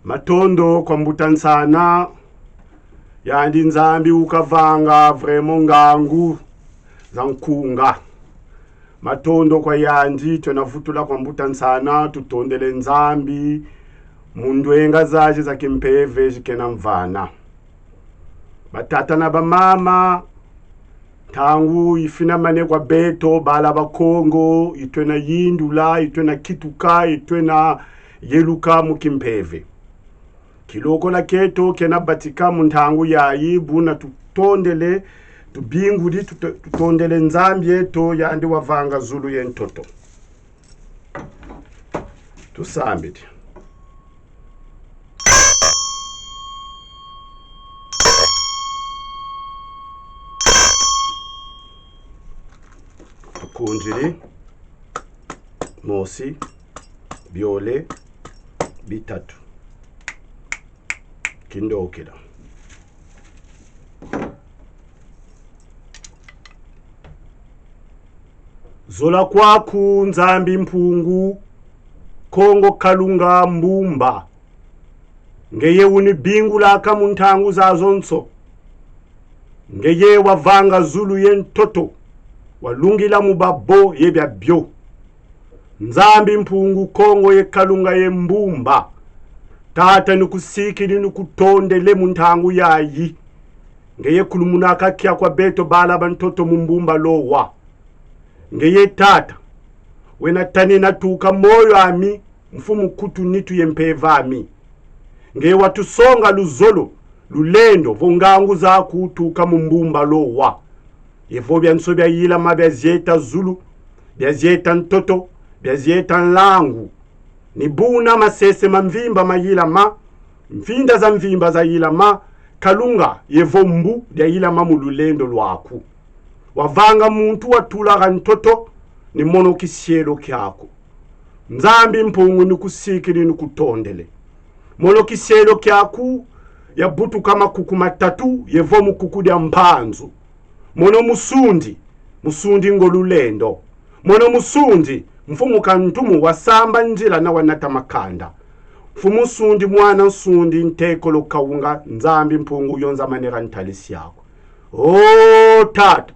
Matondo kwa mbutansana yandi nzambi ukavanga vremo ngangu za nkunga. Matondo kwa yandi tunavutula kwa mbutansana tutondele nzambi mundwenga zaje za kimpeve jikena mvana. Batata na bamama tangu ifina mane kwa beto bala bakongo itwena yindula itwena kituka itwena yeluka mukimpeve. Kiloko la keto kena batika muntangu yayi buna tutondele tubingudi tutondele nzambi yeto yandi wavanga zulu yentoto. Tusambiti. Tukunjiri mosi biole bitatu kindokera zola kwaku nzambi mpungu kongo kalunga mbumba ngeye uni bingu laka muntangu za zonso ngeye wavanga zulu yentoto walungila mubabo yebya byo nzambi mpungu kongo ye kalunga ye mbumba tata nukusiki nukutondele muntangu yayi ngeye kulumunaka kia kwa beto bala bantoto mumbumba lowa ngeye tata wena tani natuka moyo ami mfumu kutu nitu yempeva ami ngeye watu songa luzolo lulendo vongangu za kutuka mumbumba lowa yevo byanso bya yila mabya zeta zulu bya zeta ntoto bya zeta langu ni buna masese mamvimba mayila ma mfinda za mvimba za yila ma kalunga yevo mbu bya yila ma mululendo lwaku wavanga muntu watulaga ntoto ni mono kisielo kyako nzambi mpungu nukusikiri nukutondele mono kisielo kyaku ya butu kama kukuma tatu yevo mukukudya mpanzu mono musundi ngolulendo mono musundi mfumu kantumu wasamba njila na wanata makanda Fumu sundi mwana sundi nteko lo kaunga nzambi mpungu yonza manera ntalisi yako. Oh tata,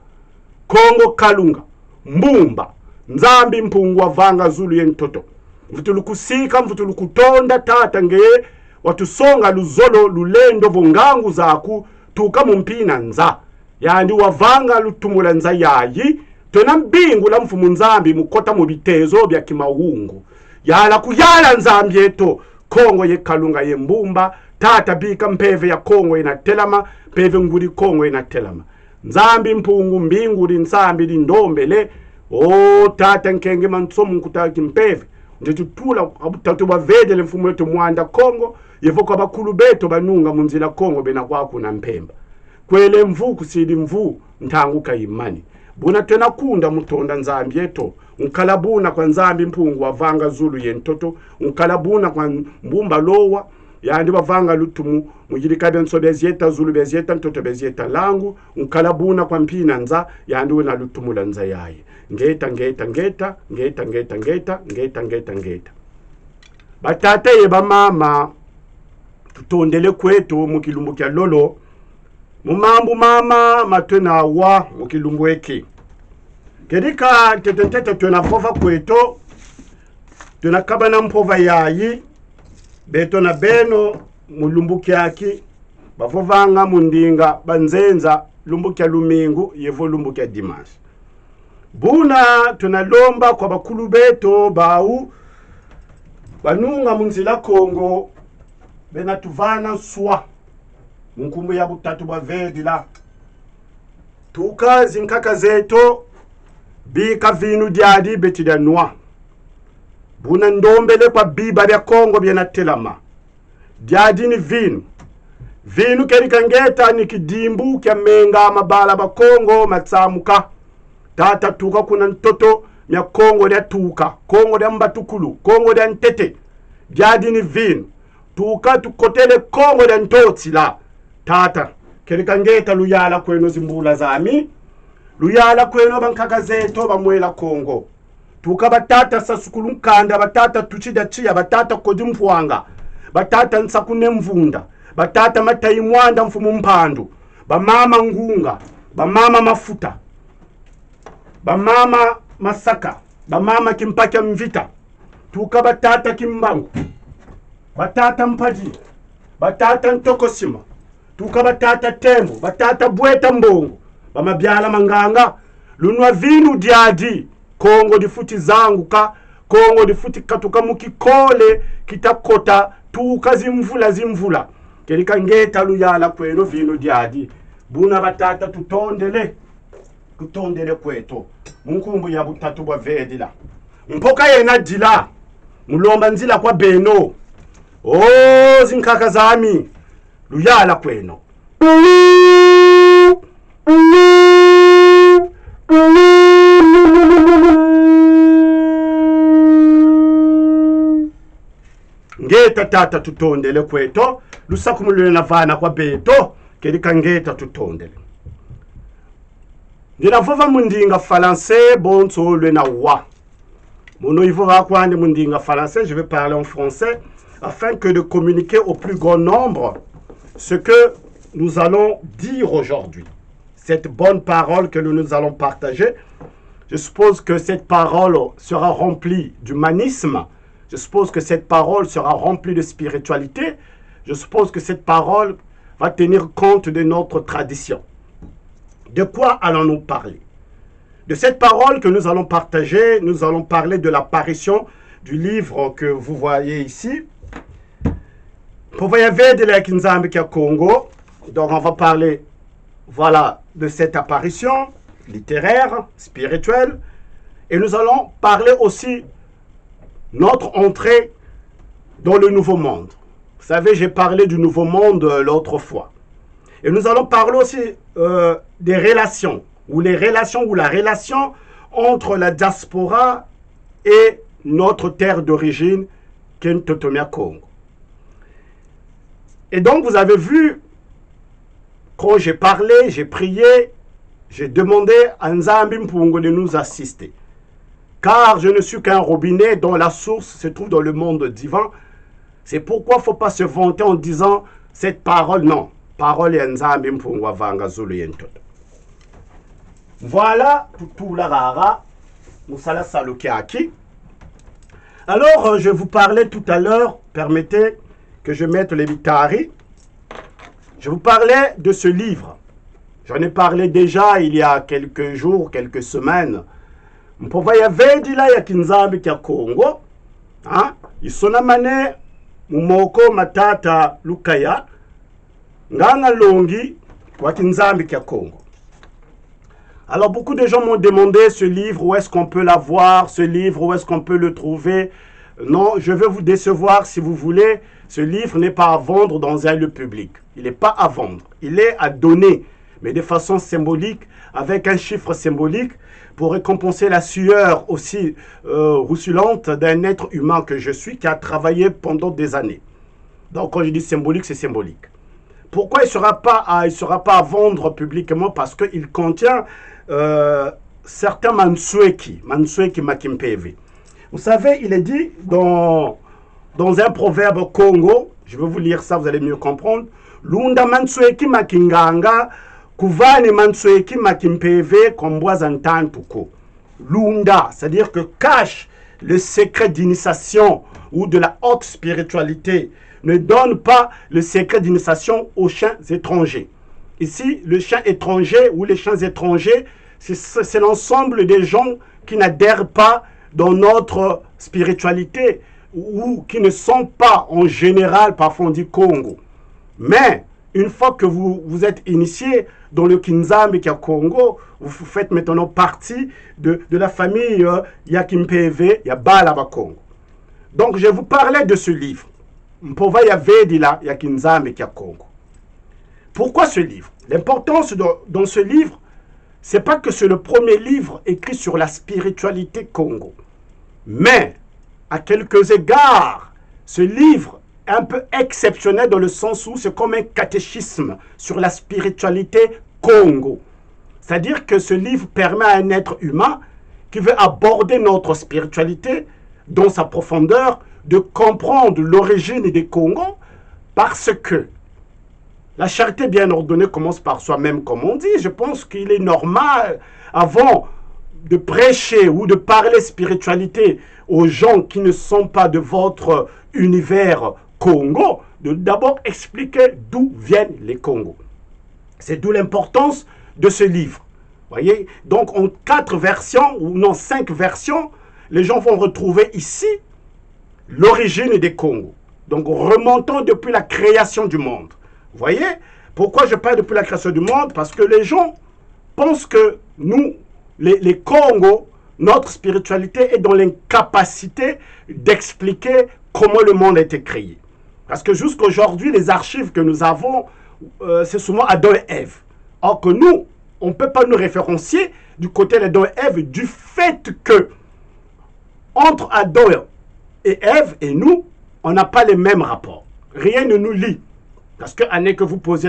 Kongo Kalunga, Mbumba, nzambi mpungu wavanga zulu yentoto. Mvutulukusika, mvutulukutonda tata ngeye, watusonga luzolo lulendo vongangu zaku, tuka mumpina nza. Yani wavanga lutumula nza yayi, tena mbingu la mfumu nzambi mukota mubitezo bya kimahungu. Yala kuyala nzambi yeto, Kongo ye Kalunga ye Mbumba, tata bika mpeve ya Kongo inatelama, peve nguri Kongo inatelama. Nzambi mpungu mbingu di nzambi di ndombele, o tata nkenge mansomu nkutaki mpeve. Njetu tula tatu bavedele mfumu yetu mwanda Kongo, yevoka bakulu beto banunga munzila Kongo bena kwaku na mpemba. Kwele mvu kusidi mvu ntanguka imani. Buna tena kunda mutonda nzambi yeto. Unkalabuna kwa nzambi mpungu wavanga zulu yentoto. Unkalabuna kwa Mbumba lowa. Yani wavanga lutumu. Mujirika benso bezieta zulu bezieta ntoto bezieta langu. Unkalabuna kwa mpina nza. Yani wena lutumu la nza yaye. Ngeta ngeta ngeta. Ngeta ngeta ngeta. Ngeta ngeta ngeta. Batata yeba mama. Tutondele kwetu mukilumbu kya lolo. Mumambu mama matwena wa mukilumbu eki. Kedika tetentete twena fova kweto. Twena kabana mpova yayi. Beto na beno mulumbu kyaki. Bafovanga mundinga banzenza lumbu kya lumingu yevo lumbu kya dimanche. Buna twena lomba kwa bakulu beto bau. Banunga munzila Kongo. Bena tuvana swa. Munkumbu ya butatu bavedi la. Tuka zinkaka zeto. Bika vinu diadi beti da noa. Buna ndombele kwa biba bya Kongo bya telama. Diadi ni vinu. Vinu kerika ngeta ni kidimbu kya menga mabala ba Kongo matsamuka. Tata tuka kuna ntoto mya Kongo dia tuka. Kongo dia mbatukulu. Kongo dia ntete. Diadi ni vinu. Tuka tukotele Kongo dia ntoti la. Tata, kerika ngeta luyala kweno zimbula zami. Luyala kweno bankaka zeto bamwela Kongo. Tuka batata sasukulu nkanda, batata tuchida chia, batata kodi mfuanga. Batata nsakune mvunda. Batata matayi mwanda mfumu mpandu. Bamama ngunga. Bamama mafuta. Bamama masaka. Bamama kimpaka mvita. Tuka batata kimbangu. Batata mpaji. Batata ntokosima. Tuka batata tembo, batata bweta mbongo. Bamabyala manganga. Lunwa vinu diadi. Kongo difuti zangu ka. Kongo difuti katuka mukikole. Kitakota. Tuka zimvula. Kerika ngeta luyala kweno vinu diadi. Buna batata tutondele. Tutondele kweto. Munkumbu ya butatu bwa vedila. Mpoka yena dila. Mulomba nzila kwa beno. Oh zinkaka zami. Luyala kweno. Ngeta tata tutondele kweto. Lusaku mulule na vana kwa beto. Kerika ngeta tutondele. Ndina vova mundinga français bonso lwe na wa. Mono ivova kwande mundinga français, je vais parler en français afin que de communiquer au plus grand nombre ce que nous allons dire aujourd'hui. Cette bonne parole que nous allons partager, je suppose que cette parole sera remplie d'humanisme. Je suppose que cette parole sera remplie de spiritualité. Je suppose que cette parole va tenir compte de notre tradition. De quoi allons-nous parler? De cette parole que nous allons partager, nous allons parler de l'apparition du livre que vous voyez ici. Pour voyez de la Kinzambi Congo, donc on va parler, voilà, de cette apparition littéraire, spirituelle, et nous allons parler aussi notre entrée dans le nouveau monde. Vous savez, j'ai parlé du nouveau monde l'autre fois. Et nous allons parler aussi des relations, ou la relation entre la diaspora et notre terre d'origine, Kentotomia Congo. Et donc, vous avez vu, quand j'ai parlé, j'ai prié, j'ai demandé à Nzambi Mpungu de nous assister. Car je ne suis qu'un robinet dont la source se trouve dans le monde divin. C'est pourquoi il ne faut pas se vanter en disant cette parole, non. Parole ya Nzambi mpungwa vanga zulu yentoto. Voilà tout la rara. Moussala Salukiaki. Alors, je vous parlais tout à l'heure, permettez que je mette les bitari. Je vous parlais de ce livre. J'en ai parlé déjà il y a quelques jours, quelques semaines. Mpova vedila ya Kinzambi kya Congo. Isona mane mumoko matata lukaya. Nganga longi wa Kinzambi kya Congo. Alors beaucoup de gens m'ont demandé ce livre, où est-ce qu'on peut l'avoir, ce livre, où est-ce qu'on peut le trouver. Non, je vais vous décevoir si vous voulez. Ce livre n'est pas à vendre dans un lieu public. Il n'est pas à vendre. Il est à donner, mais de façon symbolique, avec un chiffre symbolique, pour récompenser la sueur aussi roussulante d'un être humain que je suis, qui a travaillé pendant des années. Donc quand je dis symbolique, c'est symbolique. Pourquoi il ne sera pas à vendre publiquement? Parce qu'il contient certains Mansueki Makimpevi. Vous savez, il est dit dans un proverbe Congo, je vais vous lire ça, vous allez mieux comprendre. Lunda Mansueki Makinganga, Kuvani Mansueki Makimpeve, Kombwazantantuko. Lunda, c'est-à-dire que cache le secret d'initiation ou de la haute spiritualité. Ne donne pas le secret d'initiation aux chiens étrangers. Ici, le chien étranger ou les chiens étrangers, c'est l'ensemble des gens qui n'adhèrent pas dans notre spiritualité ou qui ne sont pas en général, parfois on dit Congo. Mais une fois que vous êtes initié dans le Kinzambi Kya Congo, vous faites maintenant partie de la famille Yakimpeve, Yabalaba Congo. Donc je vous parlais de ce livre. Mpova Yavedila Yakinzambi Kya Congo. Pourquoi ce livre? L'importance dans ce livre, c'est pas que c'est le premier livre écrit sur la spiritualité Congo. Mais, à quelques égards, ce livre est un peu exceptionnel dans le sens où c'est comme un catéchisme sur la spiritualité Congo. C'est-à-dire que ce livre permet à un être humain qui veut aborder notre spiritualité dans sa profondeur de comprendre l'origine des Congos, parce que la charité bien ordonnée commence par soi-même, comme on dit. Je pense qu'il est normal, avant de prêcher ou de parler spiritualité aux gens qui ne sont pas de votre univers Congo, de d'abord expliquer d'où viennent les Congos. C'est d'où l'importance de ce livre. Voyez, donc en 4 versions, ou non 5 versions, les gens vont retrouver ici l'origine des Congos. Donc remontons depuis la création du monde. Vous voyez, pourquoi je parle depuis la création du monde? Parce que les gens pensent que nous, les Congos, notre spiritualité est dans l'incapacité d'expliquer comment le monde a été créé. Parce que jusqu'à aujourd'hui, les archives que nous avons, c'est souvent Adam et Ève. Or que nous, on ne peut pas nous référencier du côté d'Adam et Ève du fait que entre Adam et Ève et nous, on n'a pas les mêmes rapports. Rien ne nous lie. Parce que, année que vous posez la